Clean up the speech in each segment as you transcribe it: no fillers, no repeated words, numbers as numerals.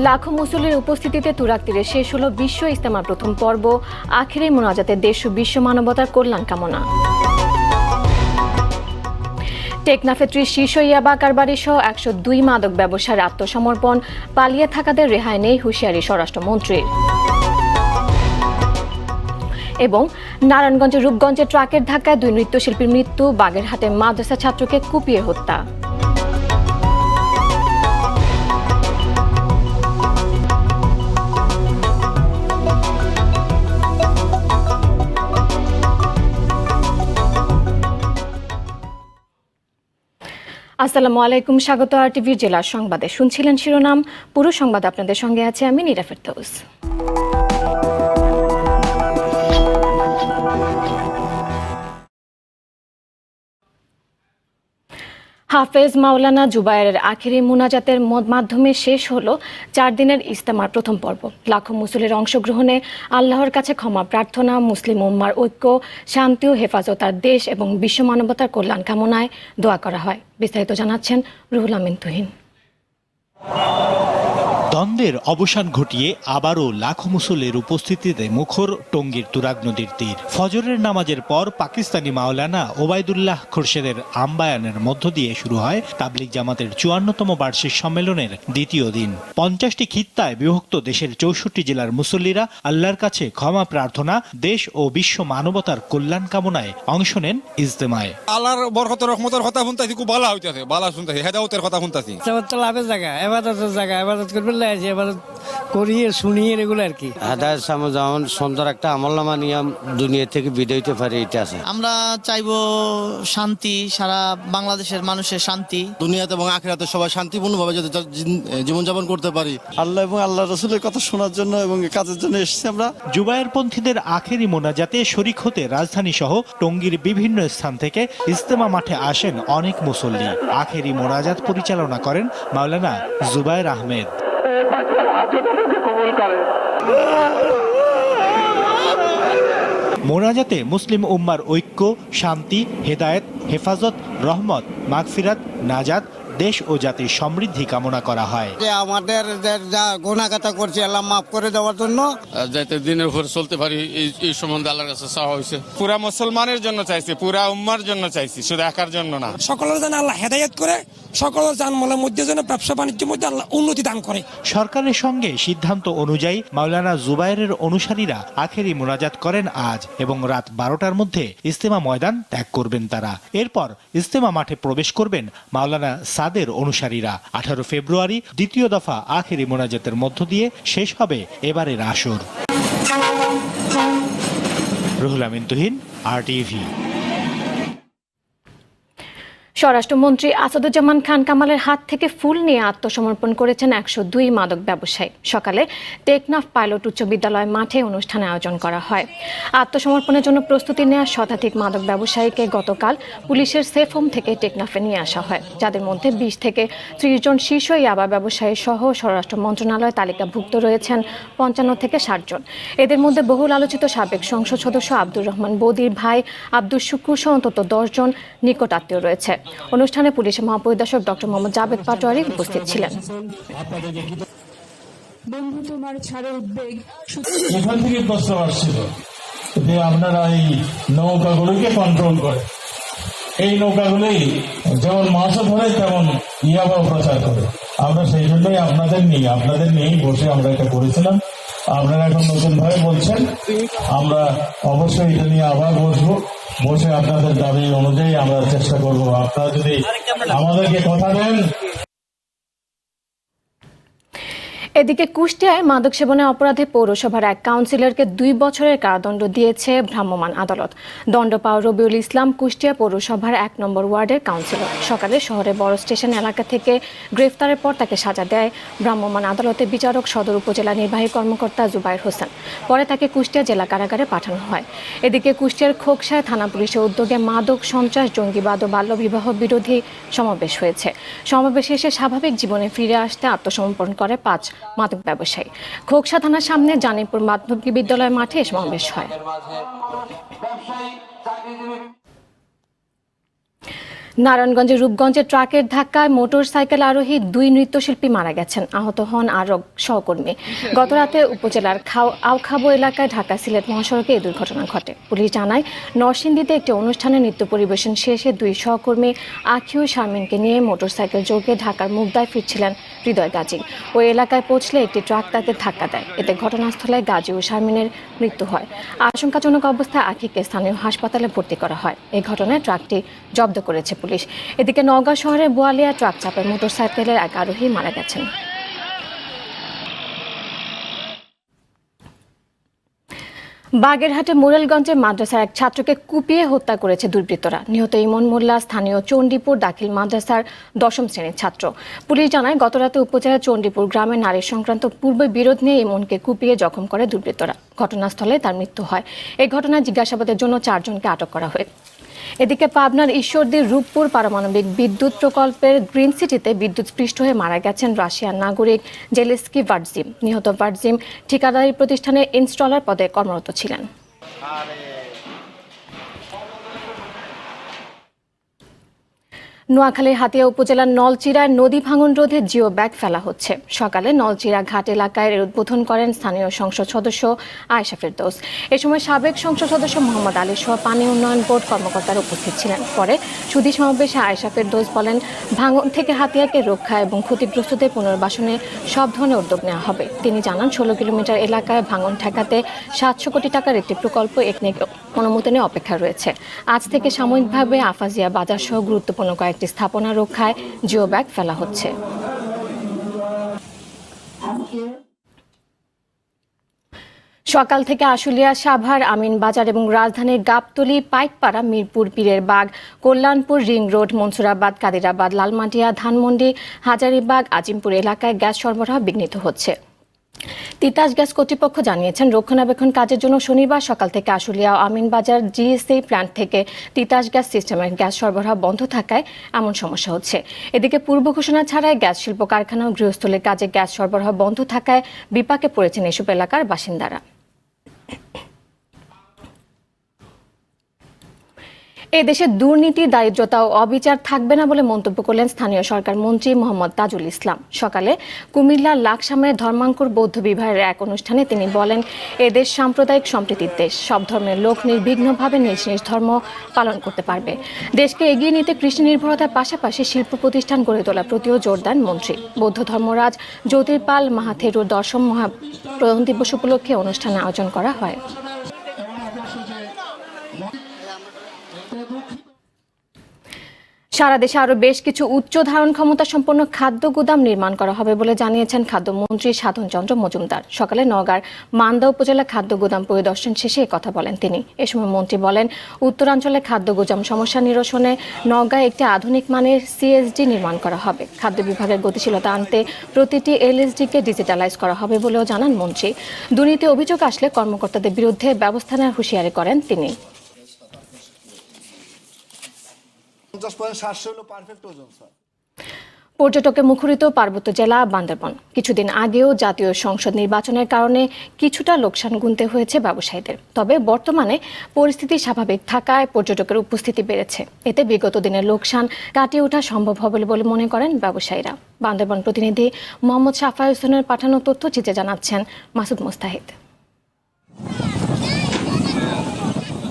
লাখো মুসল্লির উপস্থিতিতে তুরাগ তীরে শেষ হলো বিশ্ব ইজতেমার প্রথম পর্ব। আখেরি মোনাজাতে দেশ ও বিশ্ব মানবতার কল্যাণ কামনা। টেকনাফে ৩০ শীর্ষ ইয়াবা কারবারি সহ ১০২ মাদক ব্যবসার আত্মসমর্পণ। পালিয়ে থাকাদের রেহাই নেই, হুঁশিয়ারি স্বরাষ্ট্রমন্ত্রীর। এবং নারায়ণগঞ্জের রূপগঞ্জে ট্রাকের ধাক্কায় ২ নৃত্যশিল্পীর মৃত্যু। বাগেরহাটে মাদ্রাসা ছাত্রকে কুপিয়ে হত্যা। আসসালামু আলাইকুম, স্বাগত আরটিভির জেলা সংবাদে। শুনছিলেন শিরোনাম, পুরো সংবাদ আপনাদের সঙ্গে আছে আমি নীরা ফেরদৌস। হাফেজ মাওলানা জুবায়েরের আখেরি মুনাজাতের মাধ্যমে শেষ হলো ৪ দিনের ইজতেমার প্রথম পর্ব। লাখো মুসল্লির অংশগ্রহণে আল্লাহর কাছে ক্ষমা প্রার্থনা, মুসলিম উম্মার ঐক্য, শান্তি ও হেফাজত আর দেশ এবং বিশ্ব মানবতার কল্যাণ কামনায় দোয়া করা হয়। বিস্তারিত জানাচ্ছেন রুহুল আমিন তুহিন। দ্বন্দ্বের অবসান ঘটিয়ে আবারও লাখো মুসল্লির উপস্থিতিতে মুখর টঙ্গীর তুরাগ নদীর তীর। ফজরের নামাজের পর পাকিস্তানি মাওলানা ওবায়দুল্লাহ খোরশেদের আমবায়ানের মধ্য দিয়ে শুরু হয় তাবলিগ জামাতের ৫৪তম বার্ষিক সম্মেলনের দ্বিতীয় দিন। ৫০টি খিত্তায় বিভক্ত দেশের ৬৪ জেলার মুসল্লিরা আল্লাহর কাছে ক্ষমা প্রার্থনা, দেশ ও বিশ্ব মানবতার কল্যাণ কামনায় অংশ নেন ইজতেমায়। আল্লাহর বরকত রহমতের কথা শুনতাছি, খুব ভালো হইতাছে, ভালো শুনতাছি, হেদায়েতের কথা শুনতাছি। লাভের জায়গা, ইবাদতের জায়গা, ইবাদত করবে ইবাদত করি শুনি এগুলো আর কি। হেদায়েত সামনে যেমন সুন্দর একটা আমলনামা নিয়ে দুনিয়া থেকে বিদায় হইতে পারে, এটা আছে। আমরা চাইবো শান্তি, সারা বাংলাদেশের মানুষের শান্তি, দুনিয়াতে এবং আখিরাতে সবাই শান্তিপূর্ণভাবে যাতে জীবনযাপন করতে পারি। আল্লাহ এবং আল্লাহ রাসূলের কথা শোনার জন্য এবং কাজের জন্য এসেছি আমরা। জুবায়ের পন্থীদের আখেরি মোনাজাতে শরীক হতে রাজধানী সহ টঙ্গীর বিভিন্ন স্থান থেকে ইজতেমা মাঠে আসেন অনেক মুসল্লি। আখেরি মোনাজাত পরিচালনা করেন মাওলানা জুবায়ের আহমেদ। মোনাজাতে মুসলিম উম্মার ঐক্য, শান্তি, হেদায়েত, হেফাজত, রহমত, মাগফিরাত, নাজাত, দেশ ও জাতির সমৃদ্ধি কামনা করা হয়। যে আমাদের যা গুনাহগাতা করছি আল্লাহ মাফ করে দেওয়ার জন্য, যাতে দিনের উপর চলতে পারি এই সম্বন্ধে আল্লাহর কাছে চাওয়া হয়েছে। পুরা মুসলমানের জন্য চাইছি, পুরা উম্মার জন্য চাইছি, শুধু একার জন্য না। সকলের যেন আল্লাহ হেদায়েত করে, সকলের জানমালের মধ্যে যেন ব্যবসা বাণিজ্যের মধ্যে আল্লাহ উন্নতি দান করে। সরকারের সঙ্গে সিদ্ধান্ত অনুযায়ী মাওলানা জুবায়েরের অনুসারীরা আখেরি মোনাজাত করেন আজ এবং রাত ১২টার মধ্যে ইজতেমা ময়দান ত্যাগ করবেন তারা। এরপর ইজতেমা মাঠে প্রবেশ করবেন মাওলানা সাদের অনুসারীরা। ১৮ ফেব্রুয়ারি দ্বিতীয় দফা আখেরি মোনাজাতের মধ্য দিয়ে শেষ হবে এবারের আসর। রুহুল আমিন তুহিন, আরটিভি। স্বরাষ্ট্রমন্ত্রী আসাদুজ্জামান খান কামালের হাত থেকে ফুল নিয়ে আত্মসমর্পণ করেছেন ১০২ মাদক ব্যবসায়ী। সকালে টেকনাফ পাইলট উচ্চ বিদ্যালয় মাঠে অনুষ্ঠানে আয়োজন করা হয়। আত্মসমর্পণের জন্য প্রস্তুতি নেওয়া শতাধিক মাদক ব্যবসায়ীকে গতকাল পুলিশের সেফ হোম থেকে টেকনাফে নিয়ে আসা হয়, যাদের মধ্যে ২০ থেকে ৩০ জন শীর্ষ ইয়াবা ব্যবসায়ী সহ স্বরাষ্ট্র মন্ত্রণালয় তালিকাভুক্ত রয়েছেন ৫৫ থেকে ৬০ জন। এদের মধ্যে বহুল আলোচিত সাবেক সংসদ সদস্য আব্দুর রহমান বদির ভাই আব্দুল শুকুর সহ অন্তত ১০ জন নিকট আত্মীয় রয়েছে। অনুষ্ঠানে পুলিশের মহাপরিদর্শক ডক্টর মোহাম্মদ জাবেদ পাটোয়ারি উপস্থিত ছিলেন। এখান থেকে প্রস্তাব আসছিল যে আপনারা এই নৌকাগুলোকে কন্ট্রোল করে, এই নৌকাগুলোই যেমন মাছও ধরে তেমন ইয়াবাও প্রচার করে। আমরা সেই জন্যই আপনাদের নিয়েই বসে আমরা এটা করেছিলাম। আপনারা এখন নতুন ভাবে বলছেন, আমরা অবশ্যই এটা নিয়ে আবার বসে আপনাদের দাবি অনুযায়ী আমরা চেষ্টা করব। আপনারা যদি আমাদেরকে কথা দেন। এদিকে কুষ্টিয়ায় মাদক সেবনের অপরাধে পৌরসভার এক কাউন্সিলরকে ২ বছরের কারাদণ্ড দিয়েছে ভ্রাম্যমাণ আদালত। দণ্ড পাওয়া রবিউল ইসলাম কুষ্টিয়া পৌরসভার ১ নম্বর ওয়ার্ডের কাউন্সিলর। সকালে শহরের বড় স্টেশন এলাকা থেকে গ্রেফতারের পর তাকে সাজা দেয় ভ্রাম্যমাণ আদালতে বিচারক সদর উপজেলা নির্বাহী কর্মকর্তা জুবায়ের হোসেন। পরে তাকে কুষ্টিয়া জেলা কারাগারে পাঠানো হয়। এদিকে কুষ্টিয়ার খোকসায় থানা পুলিশের উদ্যোগে মাদক, সন্ত্রাস, জঙ্গিবাদ ও বাল্যবিবাহ বিরোধী সমাবেশ হয়েছে। সমাবেশ শেষে স্বাভাবিক জীবনে ফিরে আসতে আত্মসমর্পণ করে ৫ মাদক ব্যবসায়ী। খোকসা থানার সামনে জানিপুর মাধ্যমিক বিদ্যালয় মাঠে সমাবেশ হয়। নারায়ণগঞ্জের রূপগঞ্জে ট্রাকের ধাক্কায় মোটরসাইকেল আরোহী 2 নৃত্যশিল্পী মারা গেছেন, আহত হন আরো সহকর্মী। গতরাতে উপজেলার আওখাবো এলাকায় ঢাকা সিলেট মহাসড়কে এই দুর্ঘটনা ঘটে। পুলিশ জানায়, নরসিংদীতে একটি অনুষ্ঠানে নৃত্য পরিবেশন শেষে 2 সহকর্মী আখিউ শারমিনকে নিয়ে মোটরসাইকেল যোগে ঢাকার মুগদায় ফিরছিলেন হৃদয় গাজী। ওই এলাকায় পৌঁছলে একটি ট্রাক তাকে ধাক্কা দেয়। এতে ঘটনাস্থলে গাজী ও শারমিনের মৃত্যু হয়। আশঙ্কাজনক অবস্থায় আখিকে স্থানীয় হাসপাতালে ভর্তি করা হয়। এই ঘটনায় ট্রাকটি জব্দ করেছে পুলিশ। এদিকে নওগাঁ শহরের বোয়ালিয়া ট্রাক চাপায় মোটরসাইকেলের এক আরোহী মারা গেছেন। বাগেরহাটে মোরেলগঞ্জে মাদ্রাসার এক ছাত্রকে কুপিয়ে হত্যা করেছে দুর্বৃত্তরা। নিহত ইমন মোল্লা স্থানীয় চণ্ডীপুর দাখিল মাদ্রাসার 10ম শ্রেণীর ছাত্র। পুলিশ জানায়, গতরাতে উপজেলার চণ্ডীপুর গ্রামে নারী সংক্রান্ত পূর্ব বিরোধ নিয়ে ইমনকে কুপিয়ে জখম করে দুর্বৃত্তরা। ঘটনাস্থলে তার মৃত্যু হয়। এই ঘটনায় জিজ্ঞাসাবাদের জন্য 4 জনকে আটক করা হয়। এদিকে পাবনার ঈশ্বরদীর রূপপুর পারমাণবিক বিদ্যুৎ প্রকল্পের গ্রিন সিটিতে বিদ্যুৎস্পৃষ্ট হয়ে মারা গেছেন রাশিয়ার নাগরিক জেলেস্কি ভার্জিম। নিহত ভার্জিম ঠিকাদারি প্রতিষ্ঠানে ইনস্টলার পদে কর্মরত ছিলেন। নোয়াখালীর হাতিয়া উপজেলার নলচিরায় নদী ভাঙন রোধে জিও ব্যাগ ফেলা হচ্ছে। সকালে নলচিরা ঘাট এলাকায় এর উদ্বোধন করেন স্থানীয় সংসদ সদস্য আয়েশা ফেরদৌস। এ সময় সাবেক সংসদ সদস্য মোহাম্মদ আলী সহ পানি উন্নয়ন বোর্ড কর্মকর্তারা উপস্থিত ছিলেন। পরে সুধী সমাবেশে আয়েশা ফেরদৌস বলেন, ভাঙন থেকে হাতিয়াকে রক্ষা এবং ক্ষতিগ্রস্তদের পুনর্বাসনে সব ধরনের উদ্যোগ নেওয়া হবে। তিনি জানান, 16 কিলোমিটার এলাকায় ভাঙন ঠেকাতে 700 কোটি টাকার একটি প্রকল্প অনুমোদনে অপেক্ষা রয়েছে। আজ থেকে সাময়িকভাবে আফাজিয়া বাজার সহ গুরুত্বপূর্ণ কয়েকটি স্থাপনা রক্ষায় জিও ব্যাগ ফেলা হচ্ছে। সকাল থেকে আশুলিয়া, সাভার, আমিনবাজার এবং রাজধানীর গাবতলী, পাইকপাড়া, মিরপুর, পীরের বাগ, কল্যাণপুর, রিং রোড, মনসুরাবাদ, কাদিরাবাদ, লালমাটিয়া, ধানমন্ডি, হাজারীবাগ, আজিমপুর এলাকায় গ্যাস সরবরাহ বিঘ্নিত হচ্ছে। তিতাস গ্যাস কর্তৃপক্ষ জানিয়েছেন, রক্ষণাবেক্ষণ কাজের জন্য শনিবার সকাল থেকে আশুলিয়া ও আমিনবাজার জিএসসি প্ল্যান্ট থেকে তিতাস গ্যাস সিস্টেমের গ্যাস সরবরাহ বন্ধ থাকায় এমন সমস্যা হচ্ছে। এদিকে পূর্ব ঘোষণা ছাড়াই গ্যাস শিল্প কারখানা ও গৃহস্থলীর কাজে গ্যাস সরবরাহ বন্ধ থাকায় বিপাকে পড়েছেন এসব এলাকার বাসিন্দারা। এদেশে দুর্নীতি, দারিদ্রতা ও অবিচার থাকবে না বলে মন্তব্য করলেন স্থানীয় সরকার মন্ত্রী মোহাম্মদ তাজুল ইসলাম। সকালে কুমিল্লার লাকসামের ধর্মাঙ্কুর বৌদ্ধ বিহারের এক অনুষ্ঠানে তিনি বলেন, এদেশ সাম্প্রদায়িক সম্প্রীতির দেশ। সব ধর্মের লোক নির্বিঘ্নভাবে নিজ নিজ ধর্ম পালন করতে পারবে। দেশকে এগিয়ে নিতে কৃষি নির্ভরতার পাশাপাশি শিল্প প্রতিষ্ঠান গড়ে তোলার প্রতিও জোর দেন মন্ত্রী। বৌদ্ধ ধর্মরাজ জ্যোতির্পাল মাহাথেরুর 10ম মহাপ্রয়াণ দিবস উপলক্ষে অনুষ্ঠানে আয়োজন করা হয়। সারা দেশে আরও বেশ কিছু উচ্চ ধারণ ক্ষমতা সম্পন্ন খাদ্য গুদাম নির্মাণ করা হবে বলে জানিয়েছেন খাদ্যমন্ত্রী সাধন চন্দ্র মজুমদার। সকালে নওগাঁর মান্দা উপজেলা খাদ্য গুদাম পরিদর্শন শেষে কথা বলেন তিনি। এ সময় মন্ত্রী বলেন, উত্তরাঞ্চলে খাদ্য গুদাম সমস্যা নিরসনে নওগাঁয় একটি আধুনিক মানের সিএসডি নির্মাণ করা হবে। খাদ্য বিভাগের গতিশীলতা আনতে প্রতিটি এলএসডিকে ডিজিটালাইজ করা হবে বলেও জানান মন্ত্রী। দুর্নীতি অভিযোগ আসলে কর্মকর্তাদের বিরুদ্ধে ব্যবস্থা নেওয়ার হুঁশিয়ারি করেন তিনি। পর্যটকে মুখরিত পার্বত্য জেলা বান্দরবান। কিছুদিন আগেও জাতীয় সংসদ নির্বাচনের কারণে কিছুটা লোকসান গুনতে হয়েছে ব্যবসায়ীদের। তবে বর্তমানে পরিস্থিতি স্বাভাবিক থাকায় পর্যটকের উপস্থিতি বেড়েছে। এতে বিগত দিনের লোকসান কাটিয়ে ওঠা সম্ভব হবে বলে মনে করেন ব্যবসায়ীরা। বান্দরবান প্রতিনিধি মোহাম্মদ সাফাই হোসেনের পাঠানো তথ্য চিত্রে জানাচ্ছেন মাসুদ মুস্তাহিদ।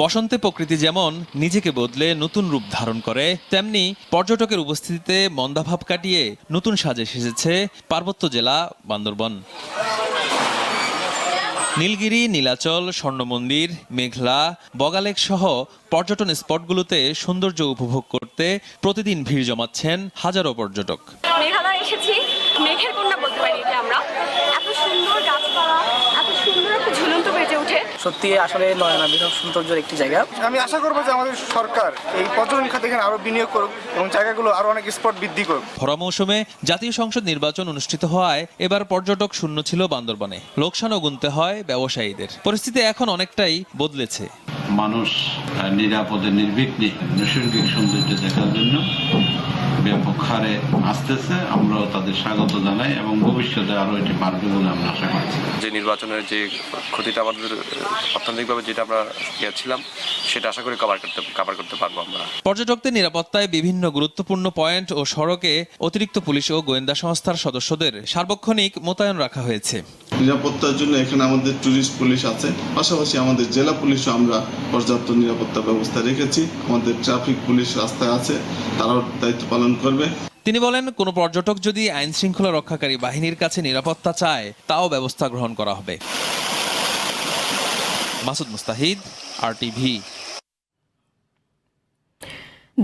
বসন্তে প্রকৃতি যেমন নিজেকে বদলে নতুন রূপ ধারণ করে, তেমনি পর্যটকের উপস্থিতিতে মন্দাভাব কাটিয়ে নতুন সাজে সেজেছে পার্বত্য জেলা বান্দরবান। নীলগিরি, নীলাচল, স্বর্ণমন্দির, মেঘলা, বগালেক সহ পর্যটন স্পটগুলোতে সৌন্দর্য উপভোগ করতে প্রতিদিন ভিড় জমাচ্ছেন হাজারো পর্যটক। মেঘালয় এসেছি, মেঘের কন্যা বলতে পারি একে আমরা। এত সুন্দর গাছপালা, এত সুন্দর একটা ঝুলন্ত বেজে ওঠে। সত্যি আসলে নয়নাভিরাম সৌন্দর্যের একটি জায়গা। আমি আশা করবো যে আমাদের সরকার এই পর্যটন খাতে আরো বিনিয়োগ করুক এবং জায়গাগুলো আরো অনেক স্পট বৃদ্ধি করুক। ভরা মৌসুমে জাতীয় সংসদ নির্বাচন অনুষ্ঠিত হওয়ায় এবার পর্যটক শূন্য ছিল বান্দরবানে। লোকসানও গুনতে হয় ব্যবসায়ীদের। পরিস্থিতি এখন অনেকটাই বদলেছে। মানুষ নিরাপদে নির্বিঘ্নে নৈসর্গিক সৌন্দর্য দেখার জন্য ব্যাপক হারে আসতেছে। আমরাও তাদের স্বাগত জানাই এবং ভবিষ্যতে আরো এটি বাড়বে বলে আমরা আশা করছি। যে নির্বাচনের যে ক্ষতিটা আমাদের অর্থনৈতিকভাবে যেটা আমরা গিয়েছিলাম সেটা আশা করি কভার করতে পারবো আমরা। পর্যটকদের নিরাপত্তায় বিভিন্ন গুরুত্বপূর্ণ পয়েন্ট ও সড়কে অতিরিক্ত পুলিশ ও গোয়েন্দা সংস্থার সদস্যদের সার্বক্ষণিক মোতায়েন রাখা হয়েছে। নিরাপত্তার জন্য এখানে আমাদের ট্যুরিস্ট পুলিশ আছে, পাশাপাশি আমাদের জেলা পুলিশও আমরা পর্যাপ্ত নিরাপত্তা ব্যবস্থা রেখেছি। আমাদের ট্রাফিক পুলিশ রাস্তায় আছে, তারাও দায়িত্ব পালন করবে। তিনি বলেন, কোনো পর্যটক যদি আইন শৃঙ্খলা রক্ষাকারী বাহিনীর কাছে নিরাপত্তা চায় তাও ব্যবস্থা গ্রহণ করা হবে। মাসুদ মুস্তাহিদ, RTV।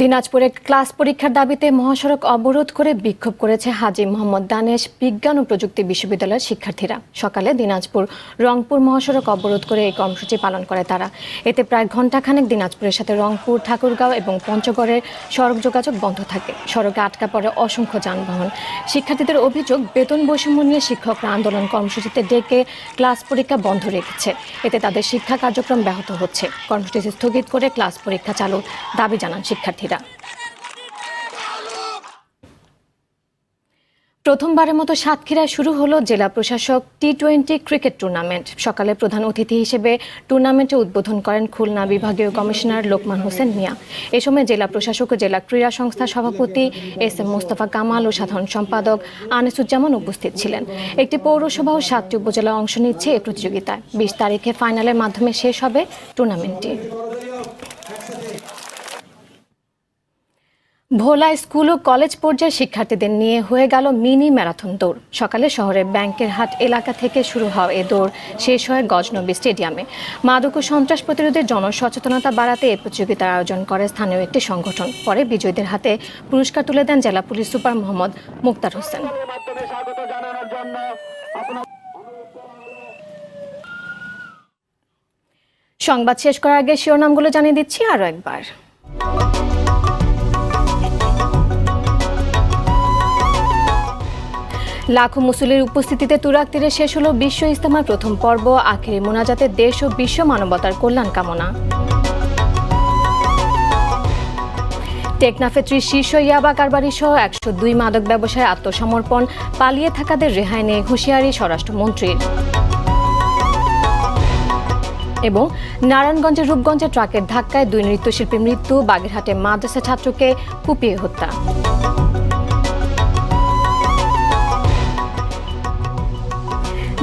দিনাজপুরে ক্লাস পরীক্ষার দাবিতে মহাসড়ক অবরোধ করে বিক্ষোভ করেছে হাজী মোহাম্মদ দানেশ বিজ্ঞান ও প্রযুক্তি বিশ্ববিদ্যালয়ের শিক্ষার্থীরা। সকালে দিনাজপুর রংপুর মহাসড়ক অবরোধ করে এই কর্মসূচি পালন করে তারা। এতে প্রায় ঘণ্টাখানেক দিনাজপুরের সাথে রংপুর, ঠাকুরগাঁও এবং পঞ্চগড়ের সড়ক যোগাযোগ বন্ধ থাকে। সড়কে আটকা পড়ে অসংখ্য যানবাহন। শিক্ষার্থীদের অভিযোগ, বেতন বৈষম্য নিয়ে শিক্ষকরা আন্দোলন কর্মসূচিতে ডেকে ক্লাস পরীক্ষা বন্ধ রেখেছে। এতে তাদের শিক্ষা কার্যক্রম ব্যাহত হচ্ছে। কর্মসূচি স্থগিত করে ক্লাস পরীক্ষা চালুর দাবি জানান শিক্ষার্থীরা। প্রথমবারের মতো সাতক্ষীরায় শুরু হলো জেলা প্রশাসক T20 ক্রিকেট টুর্নামেন্ট। সকালে প্রধান অতিথি হিসেবে টুর্নামেন্টে উদ্বোধন করেন খুলনা বিভাগীয় কমিশনার লোকমান হোসেন মিয়া। এ সময় জেলা প্রশাসক ও জেলা ক্রীড়া সংস্থার সভাপতি SM মোস্তফা কামাল ও সাধারণ সম্পাদক আনিসুজ্জামান উপস্থিত ছিলেন। একটি পৌরসভা ও 7টি উপজেলা অংশ নিচ্ছে এই প্রতিযোগিতায়। 20 তারিখে ফাইনালের মাধ্যমে শেষ হবে টুর্নামেন্টটি। ভোলা স্কুল ও কলেজ পর্যায়ের শিক্ষার্থীদের নিয়ে হয়ে গেল মিনি ম্যারাথন দৌড়। সকালে শহরের ব্যাংকের হাট এলাকা থেকে শুরু হওয়া এ দৌড় শেষ হয় গজনবী স্টেডিয়ামে। মাদক ও সন্ত্রাস প্রতিরোধে জনসচেতনতা বাড়াতে এই প্রতিযোগিতার আয়োজন করে স্থানীয় একটি সংগঠন। পরে বিজয়ীদের হাতে পুরস্কার তুলে দেন জেলা পুলিশ সুপার মোহাম্মদ মুক্তার হোসেন। সংবাদ শেষ করার আগে শিরোনামগুলো জানিয়ে দিচ্ছি আরও একবার। লাখো মুসল্লির উপস্থিতিতে তুরাগ তীরে শেষ হলো বিশ্ব ইজতেমার প্রথম পর্ব। আখেরি মোনাজাতে দেশ ও বিশ্ব মানবতার কল্যাণ কামনা। টেকনাফে 30 শীর্ষ ইয়াবা কারবারি সহ 102 মাদক ব্যবসায় আত্মসমর্পণ। পালিয়ে থাকাদের রেহাই নিয়ে হুঁশিয়ারি স্বরাষ্ট্রমন্ত্রীর। এবং নারায়ণগঞ্জের রূপগঞ্জে ট্রাকের ধাক্কায় 2 নৃত্যশিল্পীর মৃত্যু। বাগেরহাটে মাদ্রাসা ছাত্রকে কুপিয়ে হত্যা।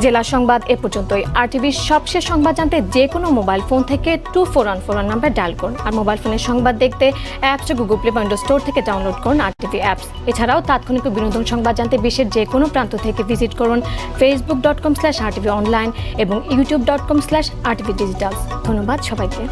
জেলা সংবাদ এ পর্যন্তই। RTVর সবশেষ সংবাদ জানতে যে কোনো মোবাইল ফোন থেকে 2414 নাম্বার ডায়াল করুন। আর মোবাইল ফোনের সংবাদ দেখতে অ্যাপসটা গুগল প্লে বা উইন্ডোজ স্টোর থেকে ডাউনলোড করুন RTV অ্যাপস। এছাড়াও তাৎক্ষণিক ও বিনোদন সংবাদ জানতে বিশ্বের যে কোনো প্রান্ত থেকে ভিজিট করুন facebook.com/RTV online এবং youtube.com/RTV Digitals। ধন্যবাদ সবাইকে।